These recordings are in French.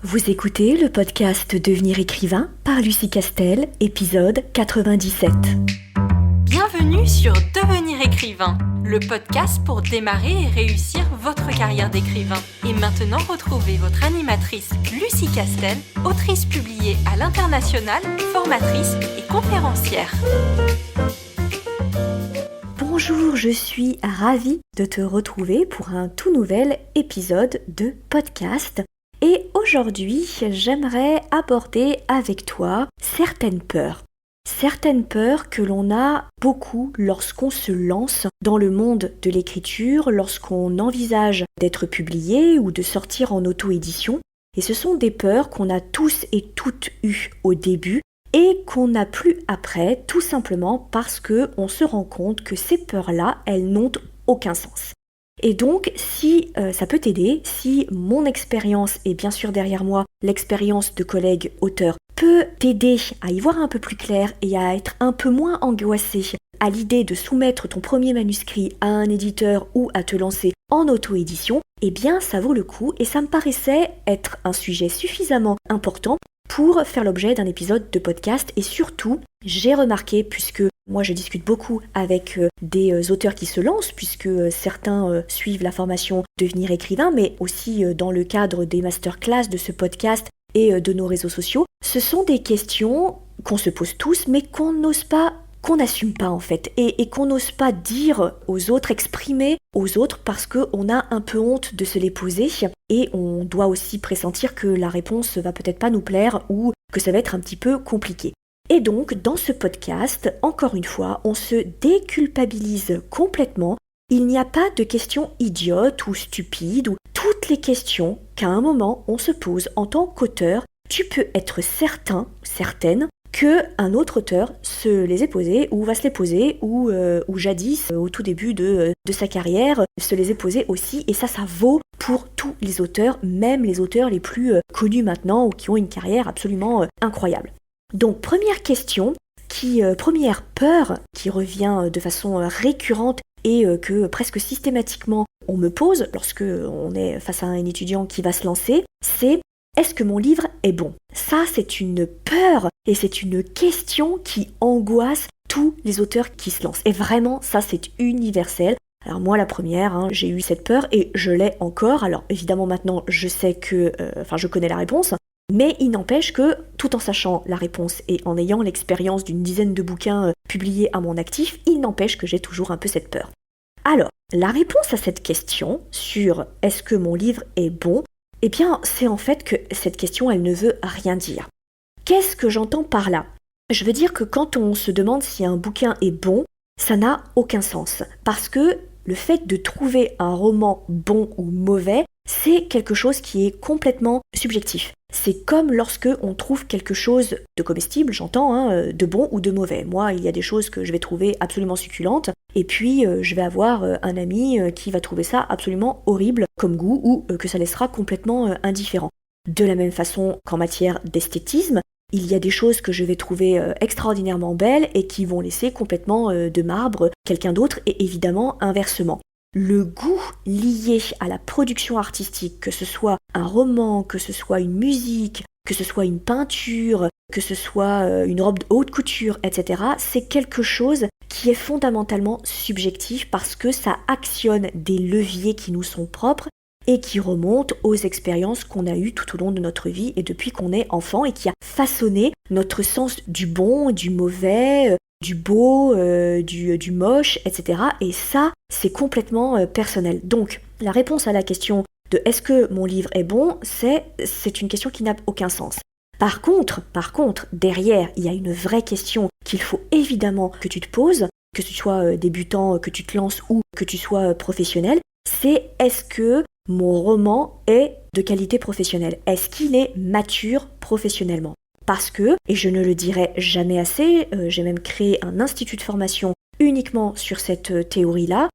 Vous écoutez le podcast Devenir écrivain par Lucie Castel, épisode 97. Bienvenue sur Devenir écrivain, le podcast pour démarrer et réussir votre carrière d'écrivain. Et maintenant, retrouvez votre animatrice Lucie Castel, autrice publiée à l'international, formatrice et conférencière. Bonjour, je suis ravie de te retrouver pour un tout nouvel épisode de podcast. Et aujourd'hui, j'aimerais aborder avec toi certaines peurs. Certaines peurs que l'on a beaucoup lorsqu'on se lance dans le monde de l'écriture, lorsqu'on envisage d'être publié ou de sortir en auto-édition. Et ce sont des peurs qu'on a tous et toutes eues au début et qu'on n'a plus après, tout simplement parce qu'on se rend compte que ces peurs-là, elles n'ont aucun sens. Et donc, si ça peut t'aider, si mon expérience et bien sûr derrière moi l'expérience de collègues auteurs peut t'aider à y voir un peu plus clair et à être un peu moins angoissé à l'idée de soumettre ton premier manuscrit à un éditeur ou à te lancer en auto-édition, eh bien ça vaut le coup et ça me paraissait être un sujet suffisamment important pour faire l'objet d'un épisode de podcast. Et surtout, j'ai remarqué, puisque moi je discute beaucoup avec des auteurs qui se lancent, puisque certains suivent la formation Devenir écrivain, mais aussi dans le cadre des masterclass de ce podcast et de nos réseaux sociaux, ce sont des questions qu'on se pose tous, mais qu'on n'ose pas, qu'on n'assume pas en fait, et qu'on n'ose pas dire aux autres, exprimer aux autres, parce qu'on a un peu honte de se les poser, et on doit aussi pressentir que la réponse va peut-être pas nous plaire, ou que ça va être un petit peu compliqué. Et donc, dans ce podcast, encore une fois, on se déculpabilise complètement. Il n'y a pas de questions idiotes ou stupides, ou toutes les questions qu'à un moment on se pose en tant qu'auteur, tu peux être certain, certaine, qu'un autre auteur se les est posées ou va se les poser ou jadis, au tout début de sa carrière, se les est posées aussi. Et ça vaut pour tous les auteurs, même les auteurs les plus connus maintenant ou qui ont une carrière absolument incroyable. Donc première question, première peur qui revient de façon récurrente et que presque systématiquement on me pose lorsque on est face à un étudiant qui va se lancer, c'est: est-ce que mon livre est bon ? Ça, c'est une peur et c'est une question qui angoisse tous les auteurs qui se lancent. Et vraiment, ça, c'est universel. Alors moi, la première, j'ai eu cette peur et je l'ai encore. Alors évidemment, maintenant, je sais que, je connais la réponse. Mais il n'empêche que, tout en sachant la réponse et en ayant l'expérience d'une dizaine de bouquins publiés à mon actif, il n'empêche que j'ai toujours un peu cette peur. Alors, la réponse à cette question sur « est-ce que mon livre est bon ?» Eh bien, c'est en fait que cette question, elle ne veut rien dire. Qu'est-ce que j'entends par là ? Je veux dire que quand on se demande si un bouquin est bon, ça n'a aucun sens. Parce que le fait de trouver un roman bon ou mauvais, c'est quelque chose qui est complètement subjectif. C'est comme lorsque on trouve quelque chose de comestible, j'entends, de bon ou de mauvais. Moi, il y a des choses que je vais trouver absolument succulentes, et puis je vais avoir un ami qui va trouver ça absolument horrible comme goût, ou que ça laissera complètement indifférent. De la même façon qu'en matière d'esthétisme, il y a des choses que je vais trouver extraordinairement belles et qui vont laisser complètement de marbre quelqu'un d'autre, et évidemment inversement. Le goût lié à la production artistique, que ce soit un roman, que ce soit une musique, que ce soit une peinture, que ce soit une robe de haute couture, etc., c'est quelque chose qui est fondamentalement subjectif parce que ça actionne des leviers qui nous sont propres et qui remontent aux expériences qu'on a eues tout au long de notre vie et depuis qu'on est enfant, et qui a façonné notre sens du bon, du mauvais, du beau, du moche, etc. Et ça, c'est complètement personnel. Donc, la réponse à la question de « est-ce que mon livre est bon ?», c'est une question qui n'a aucun sens. Par contre, derrière, il y a une vraie question qu'il faut évidemment que tu te poses, que tu sois débutant, que tu te lances ou que tu sois professionnel, c'est: est-ce que mon roman est de qualité professionnelle ? Est-ce qu'il est mature professionnellement ? Parce que, et je ne le dirai jamais assez, j'ai même créé un institut de formation uniquement sur cette théorie-là,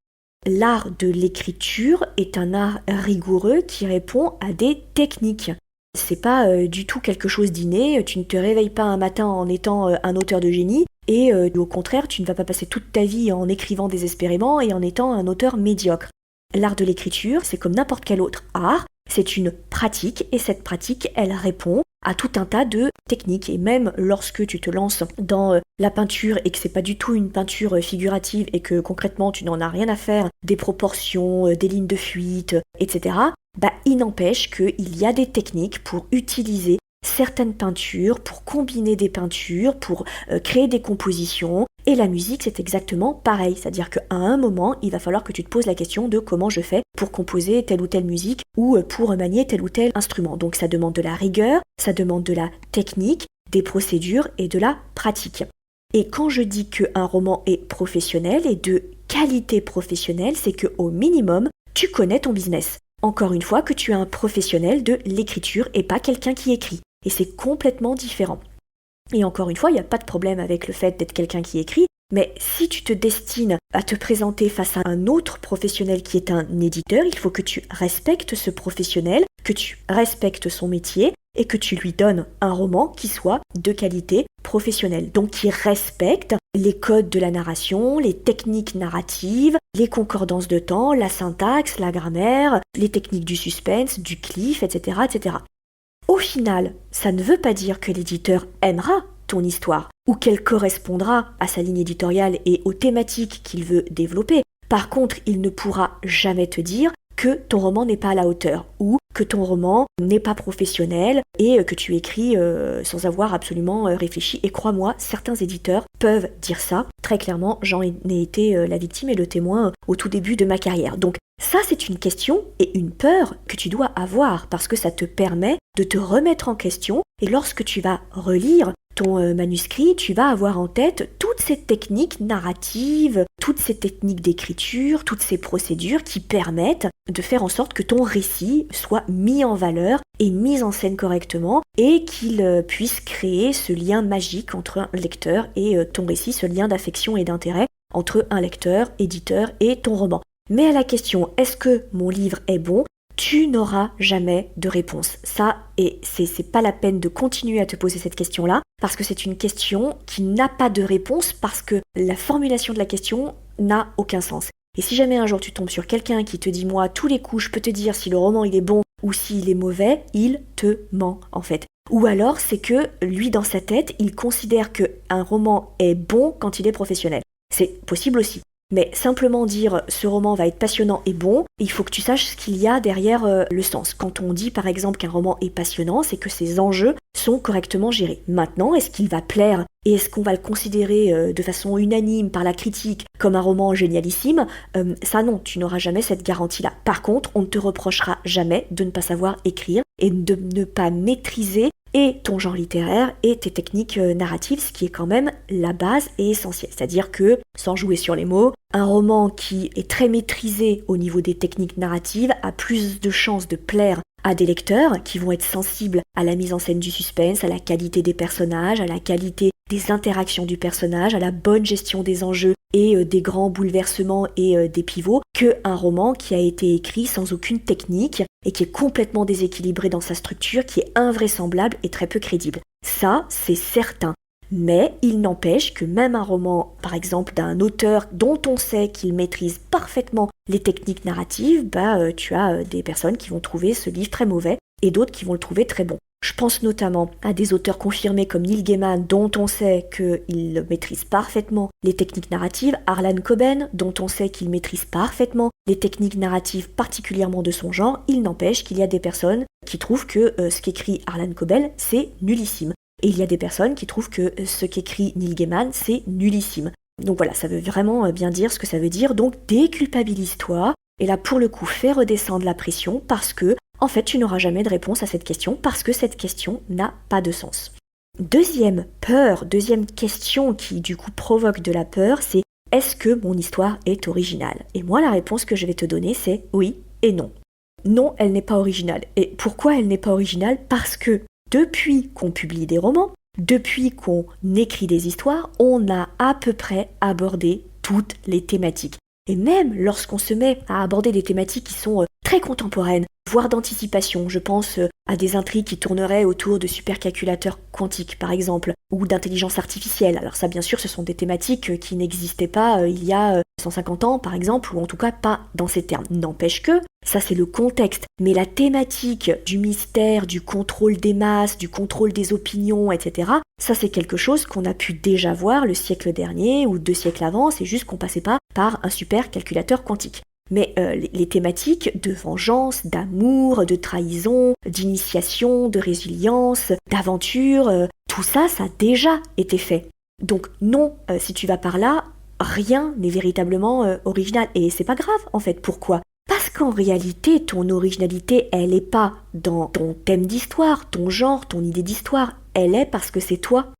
l'art de l'écriture est un art rigoureux qui répond à des techniques. C'est pas du tout quelque chose d'inné, tu ne te réveilles pas un matin en étant un auteur de génie, et au contraire, tu ne vas pas passer toute ta vie en écrivant désespérément et en étant un auteur médiocre. l'art de l'écriture, c'est comme n'importe quel autre art, c'est une pratique et cette pratique, elle répond à tout un tas de techniques. Et même lorsque tu te lances dans la peinture et que c'est pas du tout une peinture figurative et que concrètement tu n'en as rien à faire des proportions, des lignes de fuite, etc., il n'empêche qu'il y a des techniques pour utiliser certaines peintures, pour combiner des peintures, pour créer des compositions. Et la musique, c'est exactement pareil. C'est-à-dire qu'à un moment, il va falloir que tu te poses la question de comment je fais pour composer telle ou telle musique ou pour manier tel ou tel instrument. Donc ça demande de la rigueur, ça demande de la technique, des procédures et de la pratique. Et quand je dis qu'un roman est professionnel et de qualité professionnelle, c'est qu'au minimum, tu connais ton business. Encore une fois, que tu es un professionnel de l'écriture et pas quelqu'un qui écrit. Et c'est complètement différent. Et encore une fois, il n'y a pas de problème avec le fait d'être quelqu'un qui écrit, mais si tu te destines à te présenter face à un autre professionnel qui est un éditeur, il faut que tu respectes ce professionnel, que tu respectes son métier et que tu lui donnes un roman qui soit de qualité professionnelle. Donc qui respecte les codes de la narration, les techniques narratives, les concordances de temps, la syntaxe, la grammaire, les techniques du suspense, du cliff, etc., etc. Au final, ça ne veut pas dire que l'éditeur aimera ton histoire ou qu'elle correspondra à sa ligne éditoriale et aux thématiques qu'il veut développer. Par contre, il ne pourra jamais te dire que ton roman n'est pas à la hauteur ou que ton roman n'est pas professionnel et que tu écris sans avoir absolument réfléchi. Et crois-moi, certains éditeurs peuvent dire ça. Très clairement, j'en ai été la victime et le témoin au tout début de ma carrière. Donc ça, c'est une question et une peur que tu dois avoir parce que ça te permet de te remettre en question et lorsque tu vas relire ton manuscrit, tu vas avoir en tête toutes ces techniques narratives, toutes ces techniques d'écriture, toutes ces procédures qui permettent de faire en sorte que ton récit soit mis en valeur et mis en scène correctement et qu'il puisse créer ce lien magique entre un lecteur et ton récit, ce lien d'affection et d'intérêt entre un lecteur, éditeur et ton roman. Mais à la question « est-ce que mon livre est bon ?», tu n'auras jamais de réponse. Ça, et c'est pas la peine de continuer à te poser cette question-là, parce que c'est une question qui n'a pas de réponse, parce que la formulation de la question n'a aucun sens. Et si jamais un jour tu tombes sur quelqu'un qui te dit « moi, tous les coups, je peux te dire si le roman il est bon ou s'il est mauvais », il te ment en fait. Ou alors c'est que lui dans sa tête, il considère qu'un roman est bon quand il est professionnel. C'est possible aussi. Mais simplement dire ce roman va être passionnant et bon, il faut que tu saches ce qu'il y a derrière le sens. Quand on dit par exemple qu'un roman est passionnant, c'est que ses enjeux sont correctement gérés. Maintenant, est-ce qu'il va plaire et est-ce qu'on va le considérer de façon unanime par la critique comme un roman génialissime ? Ça non, tu n'auras jamais cette garantie-là. Par contre, on ne te reprochera jamais de ne pas savoir écrire et de ne pas maîtriser et ton genre littéraire et tes techniques narratives, ce qui est quand même la base et essentielle. C'est-à-dire que, sans jouer sur les mots, un roman qui est très maîtrisé au niveau des techniques narratives a plus de chances de plaire à des lecteurs qui vont être sensibles à la mise en scène du suspense, à la qualité des personnages, à la qualité des interactions du personnage, à la bonne gestion des enjeux et des grands bouleversements et des pivots, qu'un roman qui a été écrit sans aucune technique et qui est complètement déséquilibré dans sa structure, qui est invraisemblable et très peu crédible. Ça, c'est certain. Mais il n'empêche que même un roman, par exemple, d'un auteur dont on sait qu'il maîtrise parfaitement les techniques narratives, tu as des personnes qui vont trouver ce livre très mauvais et d'autres qui vont le trouver très bon. Je pense notamment à des auteurs confirmés comme Neil Gaiman, dont on sait qu'il maîtrise parfaitement les techniques narratives, Harlan Coben, dont on sait qu'il maîtrise parfaitement les techniques narratives particulièrement de son genre. Il n'empêche qu'il y a des personnes qui trouvent que ce qu'écrit Harlan Coben, c'est nullissime. Et il y a des personnes qui trouvent que ce qu'écrit Neil Gaiman, c'est nullissime. Donc voilà, ça veut vraiment bien dire ce que ça veut dire. Donc déculpabilise-toi. Et là, pour le coup, fais redescendre la pression parce que, en fait, tu n'auras jamais de réponse à cette question parce que cette question n'a pas de sens. Deuxième question qui du coup provoque de la peur, c'est est-ce que mon histoire est originale ? Et moi, la réponse que je vais te donner, c'est oui et non. Non, elle n'est pas originale. Et pourquoi elle n'est pas originale ? Parce que depuis qu'on publie des romans, depuis qu'on écrit des histoires, on a à peu près abordé toutes les thématiques. Et même lorsqu'on se met à aborder des thématiques qui sont très contemporaines, voire d'anticipation. Je pense à des intrigues qui tourneraient autour de supercalculateurs quantiques, par exemple, ou d'intelligence artificielle. Alors ça, bien sûr, ce sont des thématiques qui n'existaient pas il y a 150 ans, par exemple, ou en tout cas pas dans ces termes. N'empêche que, ça c'est le contexte, mais la thématique du mystère, du contrôle des masses, du contrôle des opinions, etc., ça c'est quelque chose qu'on a pu déjà voir le siècle dernier ou 2 siècles avant, c'est juste qu'on passait pas par un supercalculateur quantique. Mais les thématiques de vengeance, d'amour, de trahison, d'initiation, de résilience, d'aventure, tout ça, ça a déjà été fait. Donc non, si tu vas par là, rien n'est véritablement original. Et c'est pas grave, en fait. Pourquoi ? Parce qu'en réalité, ton originalité, elle est pas dans ton thème d'histoire, ton genre, ton idée d'histoire. Elle est parce que c'est toi.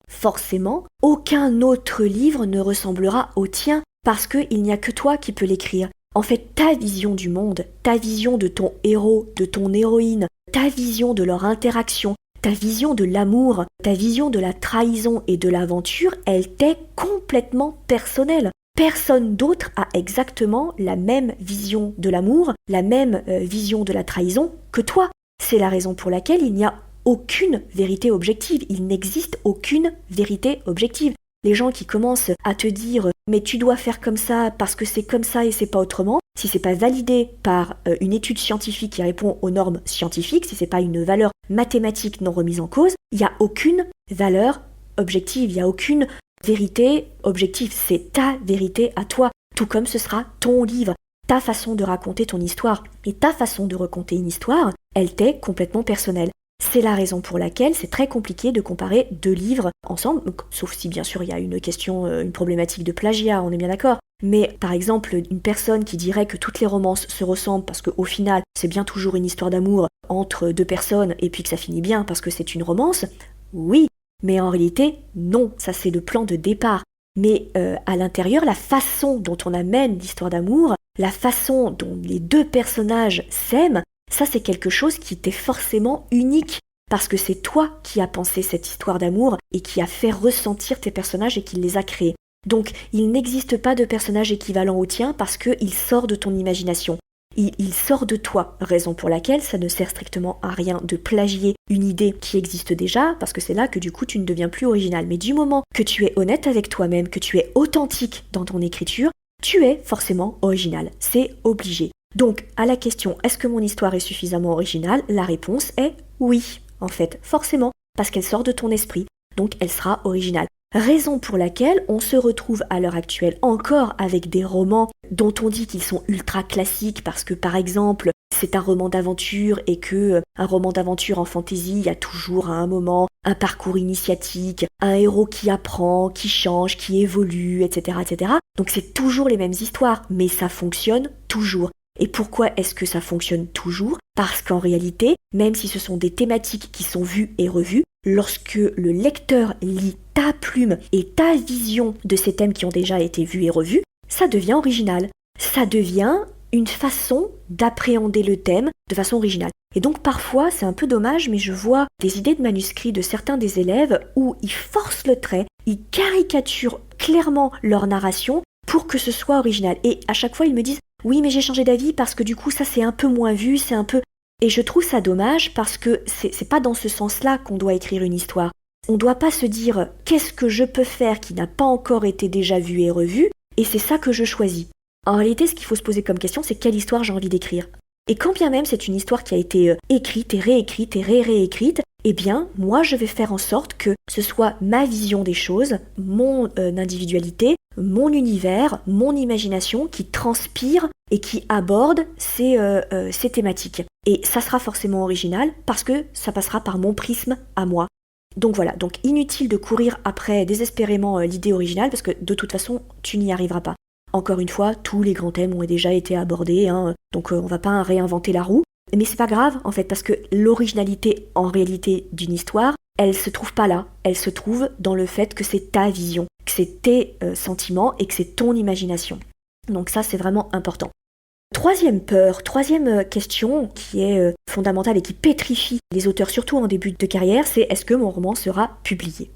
Forcément, aucun autre livre ne ressemblera au tien parce qu'il n'y a que toi qui peux l'écrire. En fait, ta vision du monde, ta vision de ton héros, de ton héroïne, ta vision de leur interaction, ta vision de l'amour, ta vision de la trahison et de l'aventure, elle t'est complètement personnelle. Personne d'autre a exactement la même vision de l'amour, la même vision de la trahison que toi. C'est la raison pour laquelle il n'y a aucune vérité objective. Il n'existe aucune vérité objective. Les gens qui commencent à te dire « mais tu dois faire comme ça parce que c'est comme ça et c'est pas autrement », si c'est pas validé par une étude scientifique qui répond aux normes scientifiques, si c'est pas une valeur mathématique non remise en cause, il n'y a aucune valeur objective, il n'y a aucune vérité objective. C'est ta vérité à toi, tout comme ce sera ton livre, ta façon de raconter ton histoire. Et ta façon de raconter une histoire, elle t'est complètement personnelle. C'est la raison pour laquelle c'est très compliqué de comparer 2 livres ensemble, sauf si bien sûr il y a une question, une problématique de plagiat, on est bien d'accord. Mais par exemple, une personne qui dirait que toutes les romances se ressemblent parce qu'au final c'est bien toujours une histoire d'amour entre 2 personnes et puis que ça finit bien parce que c'est une romance, oui, mais en réalité non, ça c'est le plan de départ. Mais à l'intérieur, la façon dont on amène l'histoire d'amour, la façon dont les 2 personnages s'aiment, ça c'est quelque chose qui t'est forcément unique, parce que c'est toi qui as pensé cette histoire d'amour et qui a fait ressentir tes personnages et qui les a créés. Donc il n'existe pas de personnage équivalent au tien parce qu'il sort de ton imagination. Il sort de toi, raison pour laquelle ça ne sert strictement à rien de plagier une idée qui existe déjà, parce que c'est là que du coup tu ne deviens plus original. Mais du moment que tu es honnête avec toi-même, que tu es authentique dans ton écriture, tu es forcément original, c'est obligé. Donc, à la question « Est-ce que mon histoire est suffisamment originale ?», la réponse est oui, en fait, forcément, parce qu'elle sort de ton esprit, donc elle sera originale. Raison pour laquelle on se retrouve à l'heure actuelle encore avec des romans dont on dit qu'ils sont ultra classiques parce que, par exemple, c'est un roman d'aventure et que un roman d'aventure en fantasy, il y a toujours à un moment un parcours initiatique, un héros qui apprend, qui change, qui évolue, etc., etc. Donc c'est toujours les mêmes histoires, mais ça fonctionne toujours. Et pourquoi est-ce que ça fonctionne toujours ? Parce qu'en réalité, même si ce sont des thématiques qui sont vues et revues, lorsque le lecteur lit ta plume et ta vision de ces thèmes qui ont déjà été vus et revus, ça devient original. Ça devient une façon d'appréhender le thème de façon originale. Et donc parfois, c'est un peu dommage, mais je vois des idées de manuscrits de certains des élèves où ils forcent le trait, ils caricaturent clairement leur narration pour que ce soit original. Et à chaque fois, ils me disent « Oui, mais j'ai changé d'avis parce que du coup, ça c'est un peu moins vu, c'est un peu... » Et je trouve ça dommage parce que c'est pas dans ce sens-là qu'on doit écrire une histoire. On doit pas se dire « Qu'est-ce que je peux faire qui n'a pas encore été déjà vu et revu ?» Et c'est ça que je choisis. En réalité, ce qu'il faut se poser comme question, c'est quelle histoire j'ai envie d'écrire. Et quand bien même c'est une histoire qui a été écrite et réécrite et réécrite, eh bien, moi, je vais faire en sorte que ce soit ma vision des choses, mon individualité, mon univers, mon imagination qui transpire et qui aborde ces thématiques. Et ça sera forcément original parce que ça passera par mon prisme à moi. Donc voilà, donc inutile de courir après désespérément l'idée originale parce que de toute façon, tu n'y arriveras pas. Encore une fois, tous les grands thèmes ont déjà été abordés, donc on va pas réinventer la roue. Mais c'est pas grave, en fait, parce que l'originalité, en réalité, d'une histoire, elle se trouve pas là. Elle se trouve dans le fait que c'est ta vision, que c'est tes sentiments et que c'est ton imagination. Donc ça, c'est vraiment important. Troisième peur, troisième question qui est fondamentale et qui pétrifie les auteurs, surtout en début de carrière, c'est est-ce que mon roman sera publié ?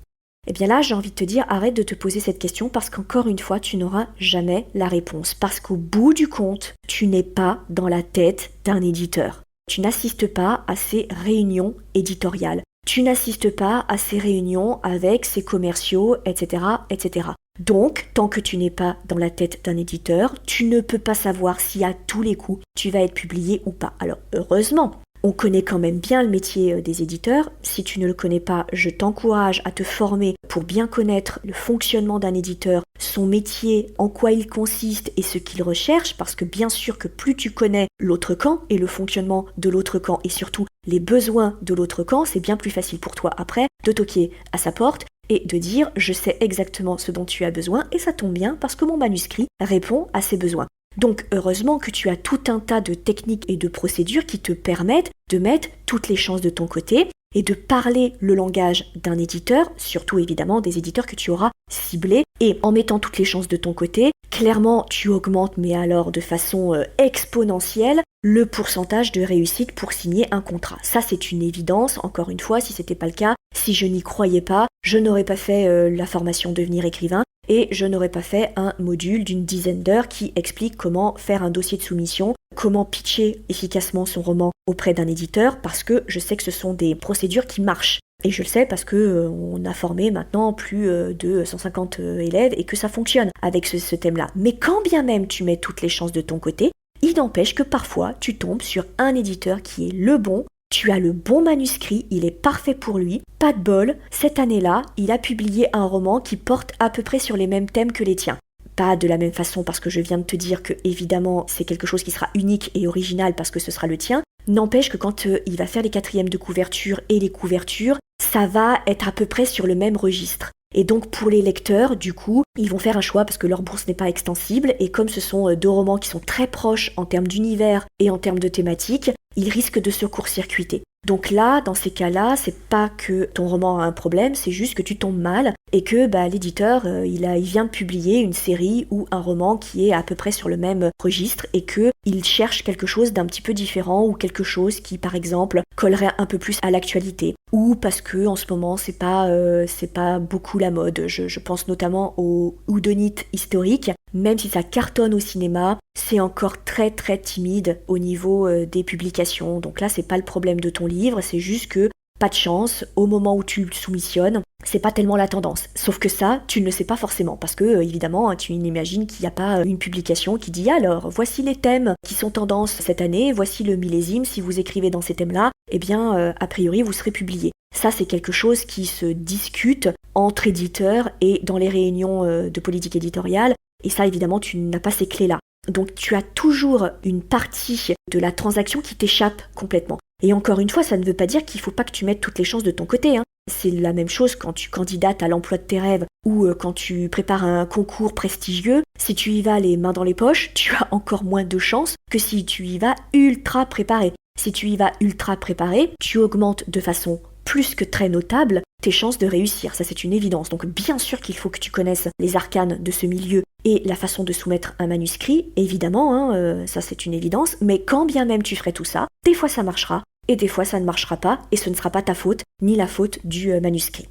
Eh bien là, j'ai envie de te dire, arrête de te poser cette question parce qu'encore une fois, tu n'auras jamais la réponse. Parce qu'au bout du compte, tu n'es pas dans la tête d'un éditeur. tu n'assistes pas à ces réunions éditoriales. Tu n'assistes pas à ces réunions avec ces commerciaux, etc., etc. Donc, tant que tu n'es pas dans la tête d'un éditeur, tu ne peux pas savoir si à tous les coups, tu vas être publié ou pas. Alors, heureusement, on connaît quand même bien le métier des éditeurs. Si tu ne le connais pas, je t'encourage à te former pour bien connaître le fonctionnement d'un éditeur, son métier, en quoi il consiste et ce qu'il recherche, parce que bien sûr que plus tu connais l'autre camp et le fonctionnement de l'autre camp et surtout les besoins de l'autre camp, c'est bien plus facile pour toi après de toquer à sa porte et de dire « je sais exactement ce dont tu as besoin et ça tombe bien parce que mon manuscrit répond à ces besoins ». Donc heureusement que tu as tout un tas de techniques et de procédures qui te permettent de mettre toutes les chances de ton côté et de parler le langage d'un éditeur, surtout évidemment des éditeurs que tu auras ciblés. Et en mettant toutes les chances de ton côté, clairement tu augmentes, mais alors de façon exponentielle, le pourcentage de réussite pour signer un contrat. Ça c'est une évidence, encore une fois, si c'était pas le cas, si je n'y croyais pas, je n'aurais pas fait la formation Devenir écrivain. Et je n'aurais pas fait un module d'une dizaine d'heures qui explique comment faire un dossier de soumission, comment pitcher efficacement son roman auprès d'un éditeur, parce que je sais que ce sont des procédures qui marchent. Et je le sais parce que on a formé maintenant plus de 150 élèves et que ça fonctionne avec ce thème-là. Mais quand bien même tu mets toutes les chances de ton côté, il n'empêche que parfois tu tombes sur un éditeur qui est le bon. Tu as le bon manuscrit, il est parfait pour lui. Pas de bol, cette année-là, il a publié un roman qui porte à peu près sur les mêmes thèmes que les tiens. Pas de la même façon parce que je viens de te dire que évidemment c'est quelque chose qui sera unique et original parce que ce sera le tien. N'empêche que quand il va faire les quatrièmes de couverture et les couvertures, ça va être à peu près sur le même registre. Et donc pour les lecteurs, du coup, ils vont faire un choix parce que leur bourse n'est pas extensible et comme ce sont deux romans qui sont très proches en termes d'univers et en termes de thématiques, ils risquent de se court-circuiter. Donc là, dans ces cas-là, c'est pas que ton roman a un problème, c'est juste que tu tombes mal et que l'éditeur, il vient de publier une série ou un roman qui est à peu près sur le même registre et que il cherche quelque chose d'un petit peu différent ou quelque chose qui, par exemple, collerait un peu plus à l'actualité. Ou parce que en ce moment, c'est pas beaucoup la mode. Je pense notamment aux houdonites historiques. Même si ça cartonne au cinéma, c'est encore très très timide au niveau des publications. Donc là, c'est pas le problème de ton livre, c'est juste que pas de chance, au moment où tu le soumissionnes, c'est pas tellement la tendance. Sauf que ça, tu ne le sais pas forcément, parce que évidemment, tu imagines qu'il n'y a pas une publication qui dit alors, voici les thèmes qui sont tendance cette année, voici le millésime, si vous écrivez dans ces thèmes-là, eh bien, a priori, vous serez publié. Ça, c'est quelque chose qui se discute entre éditeurs et dans les réunions de politique éditoriale. Et ça, évidemment, tu n'as pas ces clés-là. Donc, tu as toujours une partie de la transaction qui t'échappe complètement. Et encore une fois, ça ne veut pas dire qu'il ne faut pas que tu mettes toutes les chances de ton côté. C'est la même chose quand tu candidates à l'emploi de tes rêves ou quand tu prépares un concours prestigieux. Si tu y vas les mains dans les poches, tu as encore moins de chances que si tu y vas ultra préparé. Si tu y vas ultra préparé, tu augmentes de façon plus que très notable tes chances de réussir. Ça, c'est une évidence. Donc, bien sûr qu'il faut que tu connaisses les arcanes de ce milieu et la façon de soumettre un manuscrit, évidemment, ça c'est une évidence, mais quand bien même tu ferais tout ça, des fois ça marchera, et des fois ça ne marchera pas, et ce ne sera pas ta faute, ni la faute du manuscrit.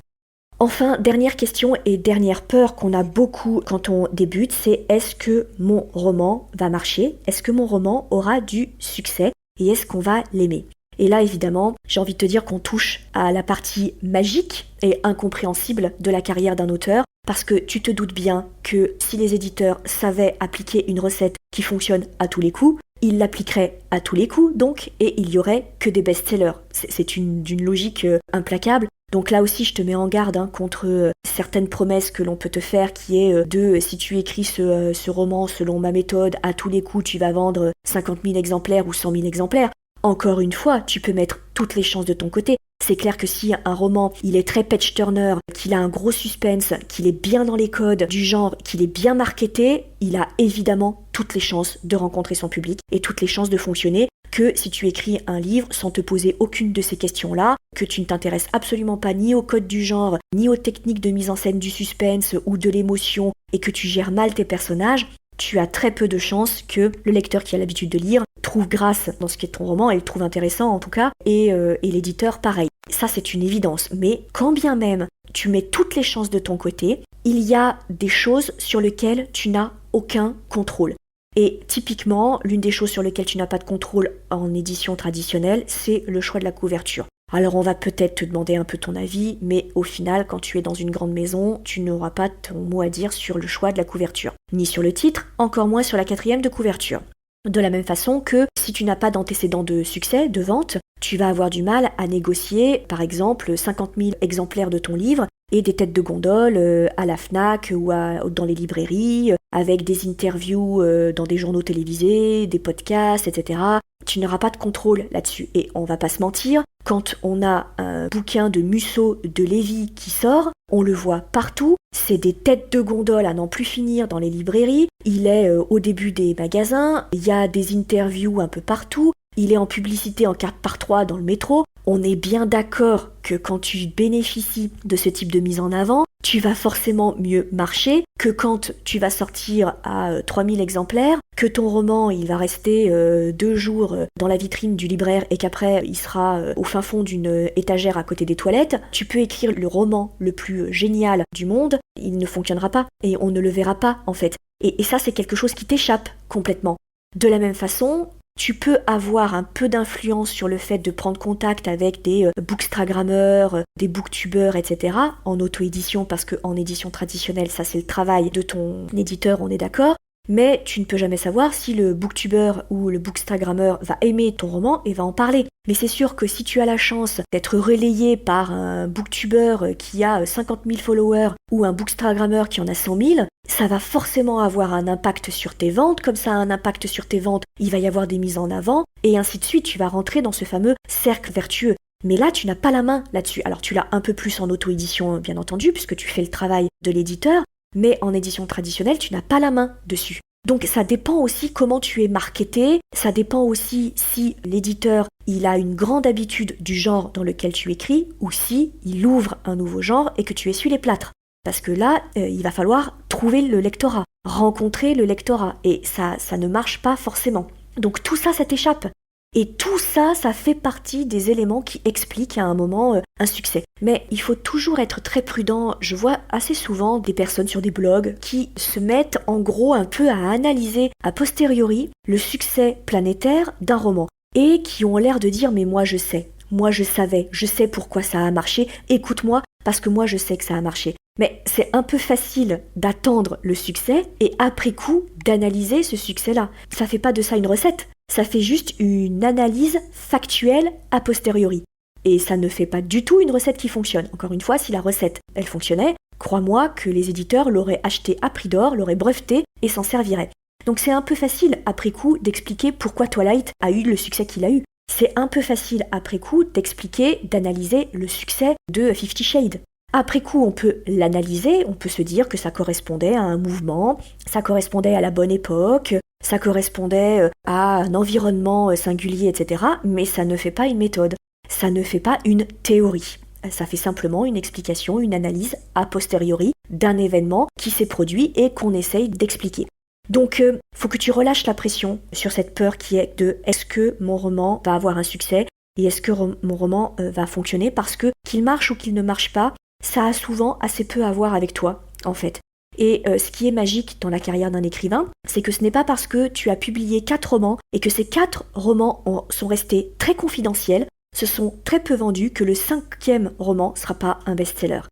Enfin, dernière question et dernière peur qu'on a beaucoup quand on débute, c'est est-ce que mon roman va marcher? Est-ce que mon roman aura du succès? Et est-ce qu'on va l'aimer? Et là, évidemment, j'ai envie de te dire qu'on touche à la partie magique et incompréhensible de la carrière d'un auteur, parce que tu te doutes bien que si les éditeurs savaient appliquer une recette qui fonctionne à tous les coups, ils l'appliqueraient à tous les coups, donc, et il y aurait que des best-sellers. C'est d'une logique implacable. Donc là aussi, je te mets en garde contre certaines promesses que l'on peut te faire, qui est de si tu écris ce roman selon ma méthode, à tous les coups, tu vas vendre 50 000 exemplaires ou 100 000 exemplaires. Encore une fois, tu peux mettre toutes les chances de ton côté. C'est clair que si un roman, il est très page-turner, qu'il a un gros suspense, qu'il est bien dans les codes du genre, qu'il est bien marketé, il a évidemment toutes les chances de rencontrer son public et toutes les chances de fonctionner que si tu écris un livre sans te poser aucune de ces questions-là, que tu ne t'intéresses absolument pas ni au code du genre, ni aux techniques de mise en scène du suspense ou de l'émotion et que tu gères mal tes personnages, tu as très peu de chances que le lecteur qui a l'habitude de lire trouve grâce dans ce qui est ton roman et le trouve intéressant en tout cas, et l'éditeur pareil. Ça c'est une évidence, mais quand bien même tu mets toutes les chances de ton côté, il y a des choses sur lesquelles tu n'as aucun contrôle. Et typiquement, l'une des choses sur lesquelles tu n'as pas de contrôle en édition traditionnelle, c'est le choix de la couverture. Alors on va peut-être te demander un peu ton avis, mais au final, quand tu es dans une grande maison, tu n'auras pas ton mot à dire sur le choix de la couverture, ni sur le titre, encore moins sur la 4e de couverture. De la même façon que si tu n'as pas d'antécédent de succès, de vente, tu vas avoir du mal à négocier, par exemple, 50 000 exemplaires de ton livre et des têtes de gondole à la Fnac ou dans les librairies, avec des interviews dans des journaux télévisés, des podcasts, etc. Tu n'auras pas de contrôle là-dessus. Et on va pas se mentir, quand on a un bouquin de Musso, de Lévy qui sort, on le voit partout, c'est des têtes de gondole à n'en plus finir dans les librairies, il est au début des magasins, il y a des interviews un peu partout, il est en publicité en 4x3 dans le métro. On est bien d'accord que quand tu bénéficies de ce type de mise en avant, tu vas forcément mieux marcher que quand tu vas sortir à 3000 exemplaires, que ton roman il va rester 2 jours dans la vitrine du libraire et qu'après il sera au fin fond d'une étagère à côté des toilettes. Tu peux écrire le roman le plus génial du monde, il ne fonctionnera pas et on ne le verra pas en fait. Et ça c'est quelque chose qui t'échappe complètement. De la même façon, tu peux avoir un peu d'influence sur le fait de prendre contact avec des bookstagrammeurs, des booktubeurs, etc. en auto-édition, parce qu'en édition traditionnelle, ça c'est le travail de ton éditeur, on est d'accord. Mais tu ne peux jamais savoir si le booktuber ou le bookstagrammeur va aimer ton roman et va en parler. Mais c'est sûr que si tu as la chance d'être relayé par un booktuber qui a 50 000 followers ou un bookstagrammeur qui en a 100 000, ça va forcément avoir un impact sur tes ventes. Comme ça a un impact sur tes ventes, il va y avoir des mises en avant et ainsi de suite. Tu vas rentrer dans ce fameux cercle vertueux. Mais là, tu n'as pas la main là-dessus. Alors tu l'as un peu plus en auto-édition, bien entendu, puisque tu fais le travail de l'éditeur. Mais en édition traditionnelle, tu n'as pas la main dessus. Donc ça dépend aussi comment tu es marketé, ça dépend aussi si l'éditeur il a une grande habitude du genre dans lequel tu écris ou si il ouvre un nouveau genre et que tu essuies les plâtres. Parce que là, il va falloir trouver le lectorat, rencontrer le lectorat et ça ne marche pas forcément. Donc tout ça, ça t'échappe. Et tout ça, ça fait partie des éléments qui expliquent à un moment un succès. Mais il faut toujours être très prudent. Je vois assez souvent des personnes sur des blogs qui se mettent en gros un peu à analyser a posteriori le succès planétaire d'un roman. Et qui ont l'air de dire « mais moi je sais, moi je savais, je sais pourquoi ça a marché, écoute-moi parce que moi je sais que ça a marché ». Mais c'est un peu facile d'attendre le succès et après coup d'analyser ce succès-là. Ça fait pas de ça une recette. Ça fait juste une analyse factuelle a posteriori. Et ça ne fait pas du tout une recette qui fonctionne. Encore une fois, si la recette, elle fonctionnait, crois-moi que les éditeurs l'auraient acheté à prix d'or, l'auraient breveté et s'en serviraient. Donc c'est un peu facile, après coup, d'expliquer pourquoi Twilight a eu le succès qu'il a eu. C'est un peu facile, après coup, d'expliquer, d'analyser le succès de 50 Shades. Après coup, on peut l'analyser, on peut se dire que ça correspondait à un mouvement, ça correspondait à la bonne époque, ça correspondait à un environnement singulier, etc. Mais ça ne fait pas une méthode, ça ne fait pas une théorie. Ça fait simplement une explication, une analyse a posteriori d'un événement qui s'est produit et qu'on essaye d'expliquer. Donc, faut que tu relâches la pression sur cette peur qui est de est-ce que mon roman va avoir un succès et est-ce que mon roman va fonctionner parce que qu'il marche ou qu'il ne marche pas, ça a souvent assez peu à voir avec toi, en fait. Et ce qui est magique dans la carrière d'un écrivain, c'est que ce n'est pas parce que tu as publié 4 romans et que ces 4 romans sont restés très confidentiels, se sont très peu vendus, que le 5e roman ne sera pas un best-seller.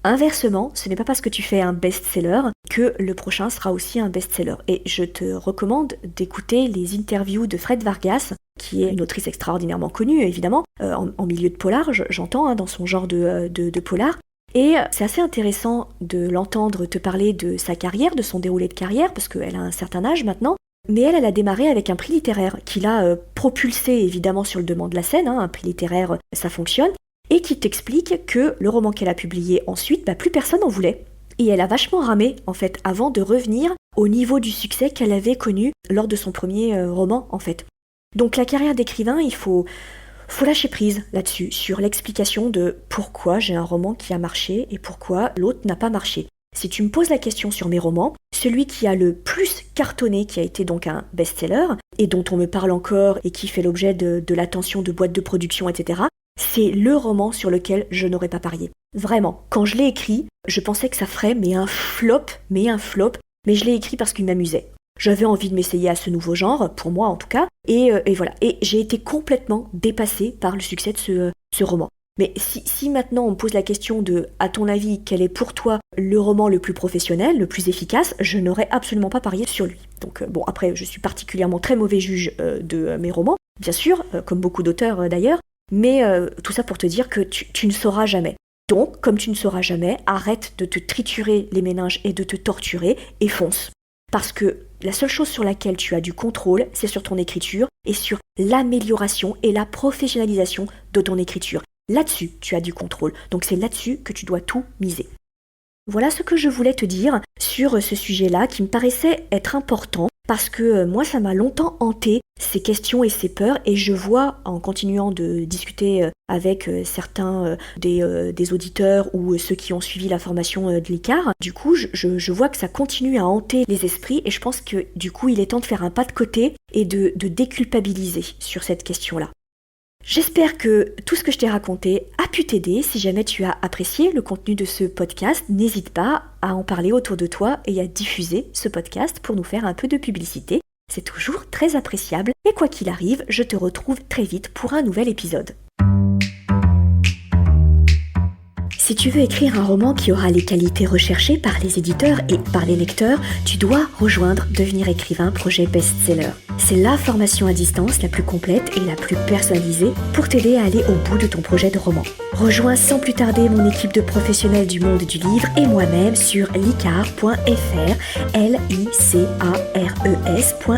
Inversement, ce n'est pas parce que tu fais un best-seller que le prochain sera aussi un best-seller. Et je te recommande d'écouter les interviews de Fred Vargas, qui est une autrice extraordinairement connue, évidemment, en milieu de polar, j'entends, dans son genre de polar. Et c'est assez intéressant de l'entendre te parler de sa carrière, de son déroulé de carrière, parce qu'elle a un certain âge maintenant. Mais elle a démarré avec un prix littéraire qui l'a propulsée évidemment sur le devant de la scène, un prix littéraire, ça fonctionne, et qui t'explique que le roman qu'elle a publié ensuite, plus personne n'en voulait. Et elle a vachement ramé, en fait, avant de revenir au niveau du succès qu'elle avait connu lors de son premier roman, en fait. Donc la carrière d'écrivain, il faut lâcher prise là-dessus, sur l'explication de pourquoi j'ai un roman qui a marché et pourquoi l'autre n'a pas marché. Si tu me poses la question sur mes romans, celui qui a le plus cartonné, qui a été donc un best-seller, et dont on me parle encore et qui fait l'objet de l'attention de boîtes de production, etc., c'est le roman sur lequel je n'aurais pas parié. Vraiment, quand je l'ai écrit, je pensais que ça ferait mais un flop, mais je l'ai écrit parce qu'il m'amusait. j'avais envie de m'essayer à ce nouveau genre, pour moi en tout cas, et voilà. Et j'ai été complètement dépassée par le succès de ce roman. Mais si maintenant on me pose la question de, à ton avis, quel est pour toi le roman le plus professionnel, le plus efficace, je n'aurais absolument pas parié sur lui. Donc bon, après, je suis particulièrement très mauvais juge de mes romans, bien sûr, comme beaucoup d'auteurs d'ailleurs, mais tout ça pour te dire que tu ne sauras jamais. Donc, comme tu ne sauras jamais, arrête de te triturer les méninges et de te torturer et fonce. Parce que la seule chose sur laquelle tu as du contrôle, c'est sur ton écriture et sur l'amélioration et la professionnalisation de ton écriture. Là-dessus, tu as du contrôle. Donc c'est là-dessus que tu dois tout miser. Voilà ce que je voulais te dire sur ce sujet-là qui me paraissait être important parce que moi, ça m'a longtemps hanté, ces questions et ces peurs, et je vois, en continuant de discuter avec certains des auditeurs ou ceux qui ont suivi la formation de l'ICAR, du coup, je vois que ça continue à hanter les esprits, et je pense que du coup, il est temps de faire un pas de côté et de déculpabiliser sur cette question-là. J'espère que tout ce que je t'ai raconté a pu t'aider. Si jamais tu as apprécié le contenu de ce podcast, n'hésite pas à en parler autour de toi et à diffuser ce podcast pour nous faire un peu de publicité. C'est toujours très appréciable. Et quoi qu'il arrive, je te retrouve très vite pour un nouvel épisode. Si tu veux écrire un roman qui aura les qualités recherchées par les éditeurs et par les lecteurs, tu dois rejoindre Devenir écrivain projet best-seller. C'est la formation à distance la plus complète et la plus personnalisée pour t'aider à aller au bout de ton projet de roman. Rejoins sans plus tarder mon équipe de professionnels du monde du livre et moi-même sur licares.fr, licares.fr.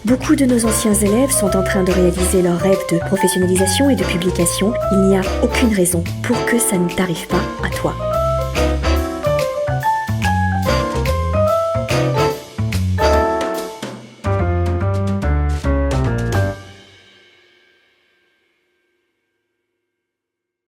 Beaucoup de nos anciens élèves sont en train de réaliser leurs rêves de professionnalisation et de publication. Il n'y a aucune raison pour que ça ne t'arrive pas à toi.